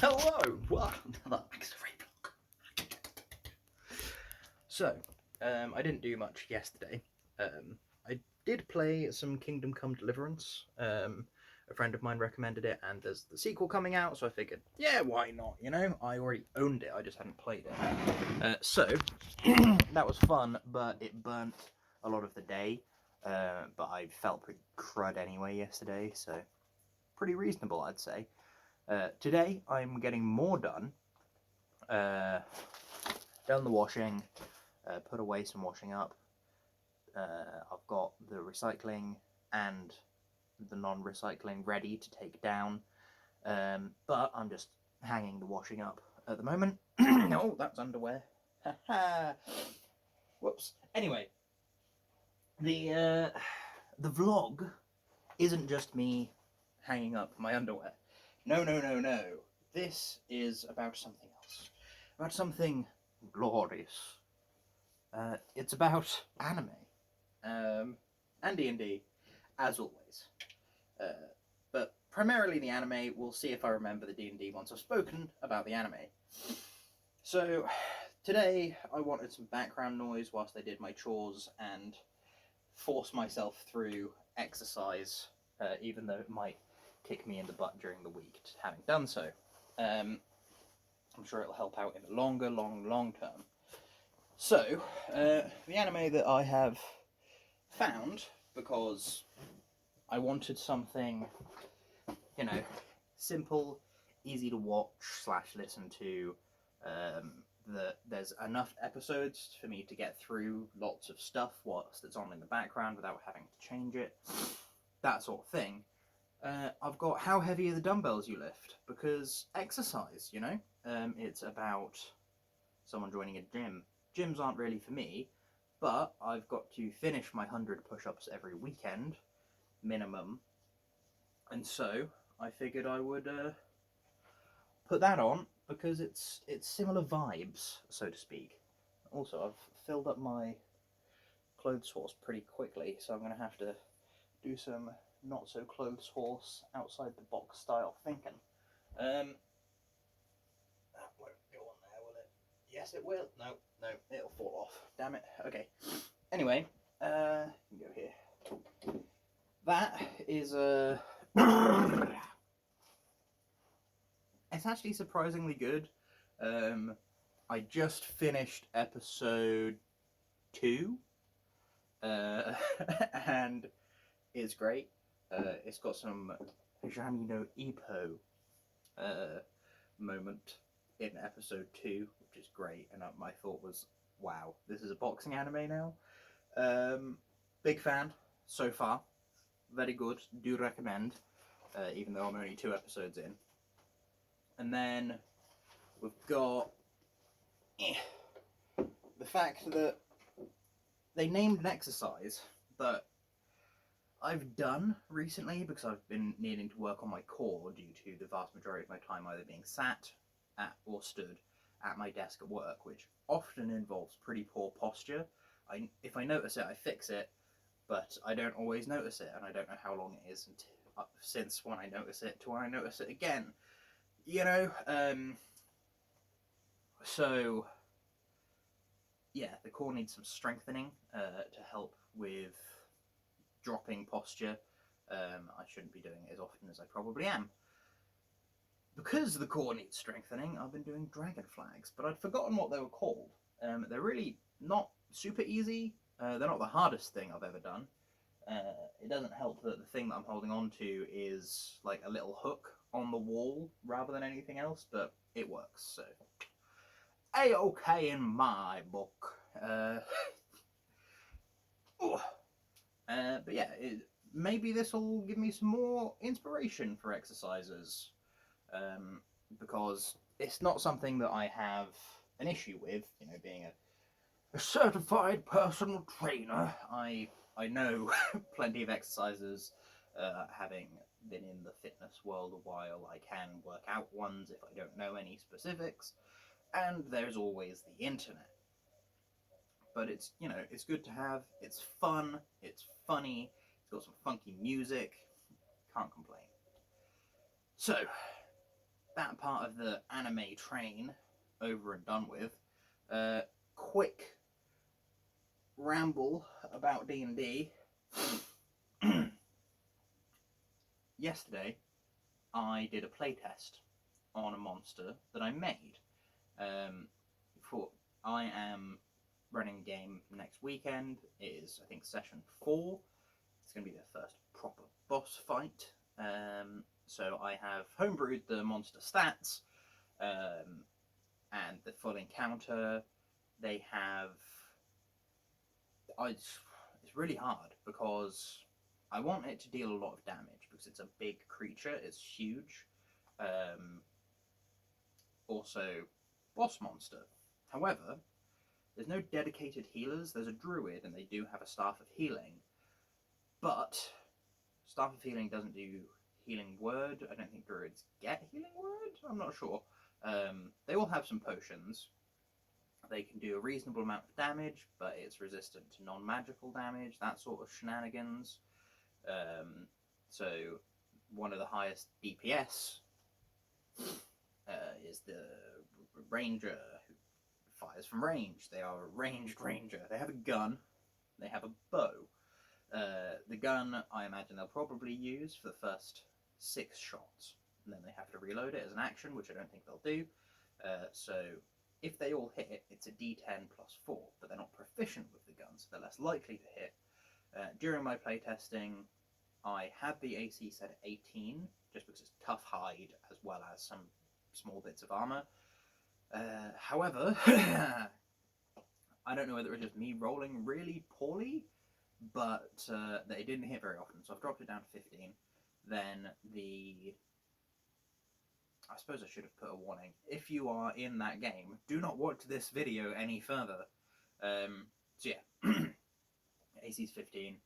Hello, welcome to the next ReeVlog. So, I didn't do much yesterday. I did play some Kingdom Come Deliverance. A friend of mine recommended it, and there's the sequel coming out, so I figured, yeah, why not, you know? I already owned it, I just hadn't played it. So, that was fun, but it burnt a lot of the day. But I felt pretty crud anyway yesterday, so pretty reasonable, I'd say. Today, I'm getting more done. Done the washing, put away some washing up. I've got the recycling and the non-recycling ready to take down. But I'm just hanging the washing up at the moment. Oh, that's underwear. Whoops. Anyway, the vlog isn't just me hanging up my underwear. No. This is about something else. About something glorious. It's about anime. And D&D, as always. But primarily the anime. We'll see if I remember the D&D once I've spoken about the anime. So, today I wanted some background noise whilst I did my chores and force myself through exercise, even though it might kick me in the butt during the week having done so. I'm sure it'll help out in the longer, long term. So, the anime that I have found, because I wanted something, you know, simple, easy to watch / listen to, that there's enough episodes for me to get through lots of stuff whilst it's on in the background without having to change it, that sort of thing. I've got How Heavy Are the Dumbbells You Lift? Because exercise, you know? It's about someone joining a gym. Gyms aren't really for me, but I've got to finish my 100 push-ups every weekend, minimum. And so, I figured I would put that on, because it's similar vibes, so to speak. Also, I've filled up my clothes horse pretty quickly, so I'm going to have to do some not so clothes horse outside the box style thinking. That won't go on there, will it? Yes, it will. No, it'll fall off. Damn it. Okay. Anyway, you go here. That is a. It's actually surprisingly good. I just finished episode 2, and it's great. It's got some Jamino Ippo moment in episode 2, which is great, and my thought was, wow, this is a boxing anime now. Big fan so far. Very good. Do recommend, even though I'm only 2 episodes in. And then we've got the fact that they named an exercise that I've done recently because I've been needing to work on my core due to the vast majority of my time either being sat at or stood at my desk at work, which often involves pretty poor posture. If I notice it, I fix it, but I don't always notice it, and I don't know how long it is since when I notice it to when I notice it again. You know, so, yeah, the core needs some strengthening to help with dropping posture. I shouldn't be doing it as often as I probably am. Because the core needs strengthening, I've been doing dragon flags, but I'd forgotten what they were called. They're really not super easy. They're not the hardest thing I've ever done. It doesn't help that the thing that I'm holding on to is like a little hook on the wall rather than anything else, but it works, so A-okay in my book. But yeah, maybe this will give me some more inspiration for exercises, because it's not something that I have an issue with, you know, being a certified personal trainer. I know plenty of exercises, having been in the fitness world a while. I can work out ones if I don't know any specifics, and there's always the internet. But it's, you know, it's good to have, it's fun, it's funny, it's got some funky music, can't complain. So, that part of the anime train over and done with. Quick ramble about D&D. Yesterday, I did a playtest on a monster that I made. For I am running a game next weekend. It is, I think, session 4. It's going to be the first proper boss fight. So I have homebrewed the monster stats and the full encounter. They have. It's really hard because I want it to deal a lot of damage because it's a big creature. It's huge. Also, boss monster. However, there's no dedicated healers. There's a druid, and they do have a staff of healing. But staff of healing doesn't do healing word. I don't think druids get healing word. I'm not sure. They all have some potions. They can do a reasonable amount of damage, but it's resistant to non-magical damage, that sort of shenanigans. So one of the highest DPS is the ranger who fires from range. They are a ranged ranger. They have a gun. They have a bow. The gun, I imagine they'll probably use for the first 6 shots. And then they have to reload it as an action, which I don't think they'll do. So if they all hit, it's a D10 plus 4, but they're not proficient with the gun, so they're less likely to hit. During my playtesting, I had the AC set at 18, just because it's tough hide as well as some small bits of armor. However, I don't know whether it was just me rolling really poorly, but they didn't hit very often, so I've dropped it down to 15. Then I suppose I should have put a warning. If you are in that game, do not watch this video any further. So yeah, AC's 15.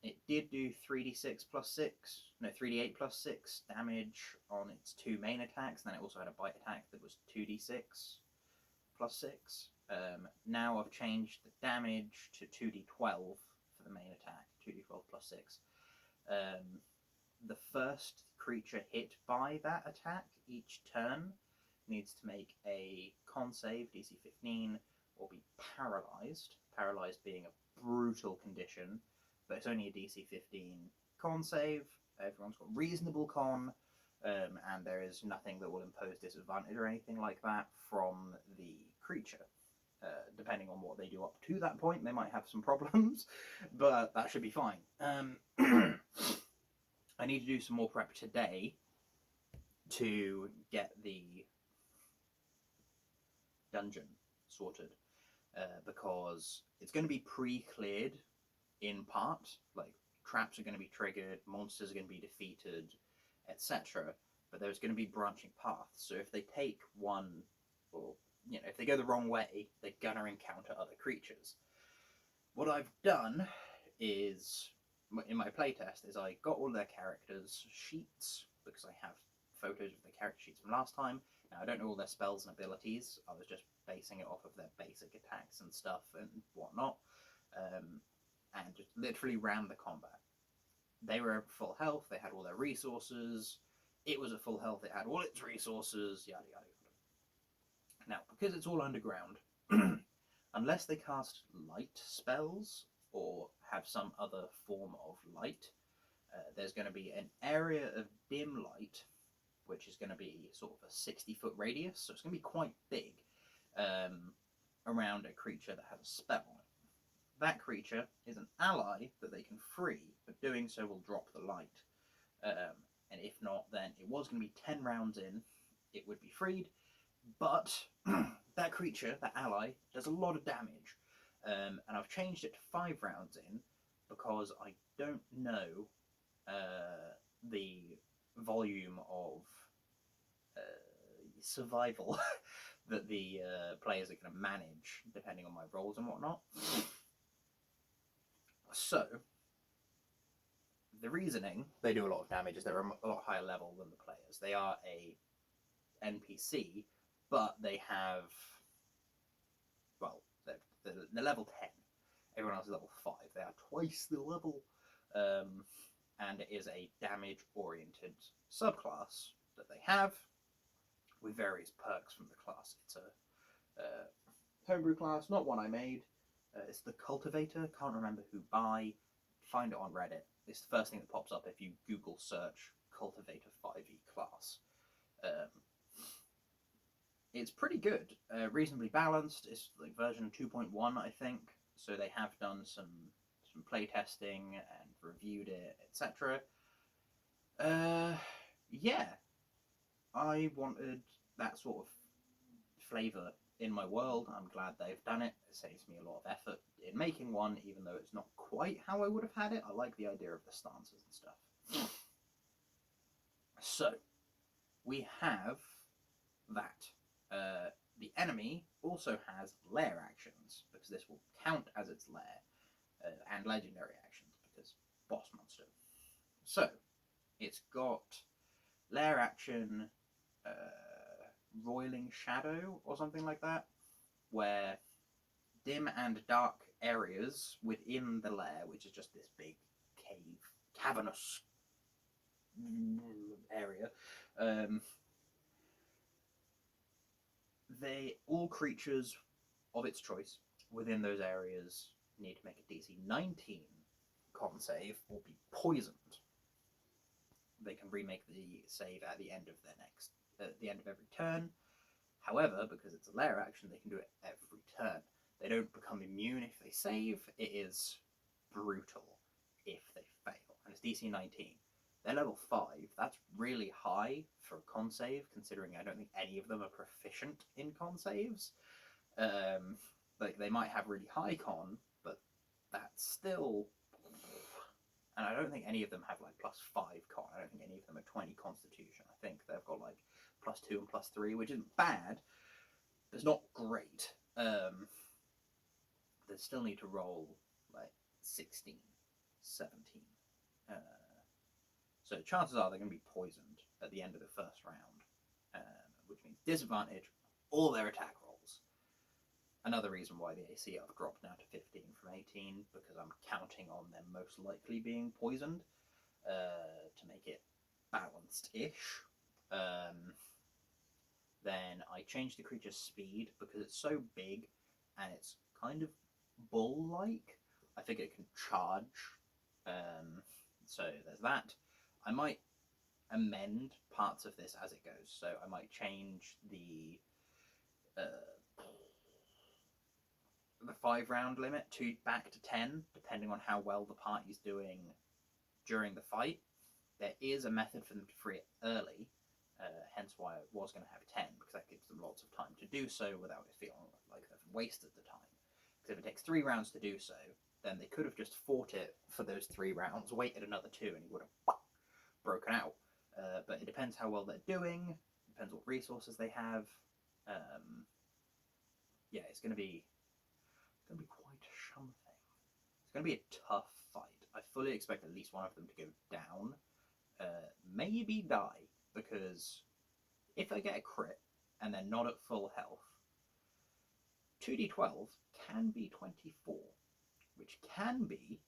It did do 3d6 plus 6, no, 3d8 plus 6 damage on its 2 main attacks. Then it also had a bite attack that was 2d6 plus 6. Now I've changed the damage to 2d12 for the main attack, 2d12 plus 6. The first creature hit by that attack each turn needs to make a con save, DC 15, or be paralyzed. Paralyzed being a brutal condition, but it's only a DC 15 con save. Everyone's got reasonable con, and there is nothing that will impose disadvantage or anything like that from the creature. Depending on what they do up to that point, they might have some problems, but that should be fine. I need to do some more prep today to get the dungeon sorted, because it's going to be pre-cleared in part. Like, traps are going to be triggered, monsters are going to be defeated, etc. But there's going to be branching paths. So if they take one, or if they go the wrong way, they're going to encounter other creatures. What I've done is, in my playtest, is I got all their characters' sheets, because I have photos of the character sheets from last time. Now, I don't know all their spells and abilities. I was just basing it off of their basic attacks and stuff and whatnot, and just literally ran the combat. They were at full health, they had all their resources. It was at full health, it had all its resources, yada yada yada. Now, because it's all underground, unless they cast light spells or have some other form of light, there's going to be an area of dim light, which is going to be sort of a 60-foot radius, so it's going to be quite big, around a creature that has a spell on it. That creature is an ally that they can free, but doing so will drop the light. And if not, then it was going to be 10 rounds in, it would be freed, but that creature, that ally, does a lot of damage. And I've changed it to 5 rounds in because I don't know the volume of survival that the players are going to manage depending on my rolls and whatnot. So, the reasoning they do a lot of damage is they're a lot higher level than the players. They are a NPC, but they have, well, they're level 10. Everyone else is level 5. They are twice the level, and it is a damage-oriented subclass. that they have, with various perks from the class. It's a homebrew class, not one I made. It's the Cultivator. Can't remember who by. Find it on Reddit. It's the first thing that pops up if you Google search Cultivator 5e class. It's pretty good, reasonably balanced. It's like version 2.1, I think. So they have done some play testing and reviewed it, etc. Yeah, I wanted that sort of flavour in my world. I'm glad they've done it. It saves me a lot of effort in making one, even though it's not quite how I would have had it. I like the idea of the stances and stuff. So, we have that. The enemy also has lair actions, because this will count as its lair, and legendary actions, because boss monster. So, it's got lair action, Roiling Shadow, or something like that, where dim and dark areas within the lair, which is just this big cave, cavernous area, all creatures of its choice within those areas need to make a DC 19 con save or be poisoned. They can remake the save at the end of the end of every turn. However, because it's a lair action, they can do it every turn. They don't become immune if they save. It is brutal if they fail, and it's DC 19. They're level 5. That's really high for a con save, considering I don't think any of them are proficient in con saves. Like, they might have really high con, but that's still... And I don't think any of them have, like, +5 con. I don't think any of them are 20 constitution. I think they've got, like, +2 and +3, which isn't bad, but it's not great. They still need to roll, like, 16, 17. So chances are they're going to be poisoned at the end of the first round, which means disadvantage all their attack rolls. Another reason why the AC I've dropped now to 15 from 18, because I'm counting on them most likely being poisoned, to make it balanced-ish. Then I changed the creature's speed, because it's so big and it's kind of bull-like. I think it can charge, so there's that. I might amend parts of this as it goes, so I might change the 5-round limit back to 10, depending on how well the party's doing during the fight. There is a method for them to free it early, hence why I was going to have 10, because that gives them lots of time to do so without it feeling like they've wasted the time. Because if it takes 3 rounds to do so, then they could have just fought it for those 3 rounds, waited another 2, and he would have broken out. But it depends how well they're doing, depends what resources they have. Yeah, it's going to be quite something. It's going to be a tough fight. I fully expect at least one of them to go down, maybe die, because if they get a crit and they're not at full health, 2d12 can be 24, which can be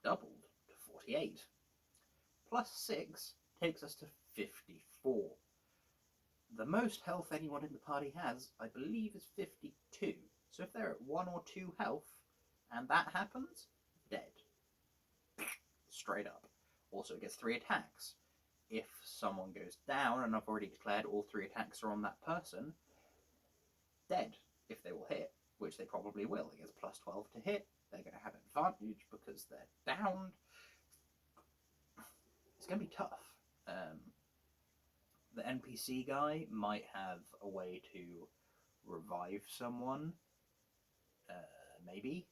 doubled to 48. Plus 6 takes us to 54. The most health anyone in the party has, I believe, is 52. So if they're at 1 or 2 health, and that happens, dead. Straight up. Also, it gets 3 attacks. If someone goes down, and I've already declared all 3 attacks are on that person, dead, if they will hit, which they probably will. It gets plus 12 to hit. They're going to have advantage because they're downed. It's going to be tough. The NPC guy might have a way to revive someone, maybe.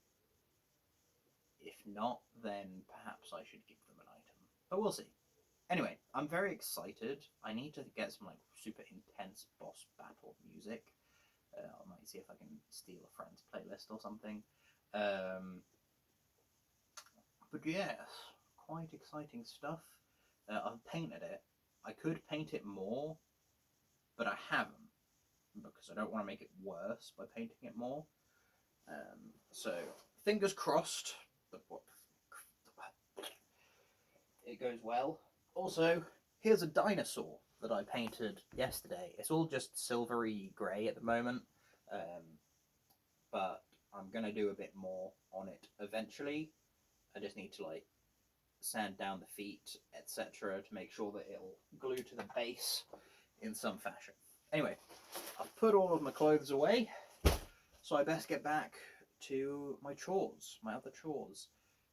If not, then perhaps I should give them an item. But we'll see. Anyway, I'm very excited. I need to get some like super intense boss battle music. I might see if I can steal a friend's playlist or something. But yes, quite exciting stuff. I've painted it. I could paint it more, but I haven't, because I don't want to make it worse by painting it more. So, fingers crossed that it goes well. Also, here's a dinosaur. that I painted yesterday. It's all just silvery grey at the moment, but I'm going to do a bit more on it eventually. I just need to like sand down the feet, etc., to make sure that it'll glue to the base in some fashion. Anyway, I've put all of my clothes away, so I best get back to my chores, my other chores.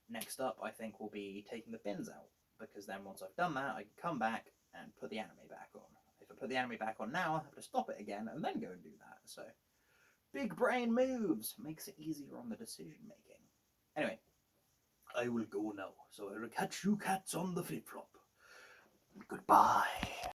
Next up, I think, will be taking the bins out, because then once I've done that, I can come back and put the anime back on. If I put the anime back on now, I have to stop it again and then go and do that. So, big brain moves makes it easier on the decision making. Anyway, I will go now, so I will catch you cats on the flip-flop. Goodbye.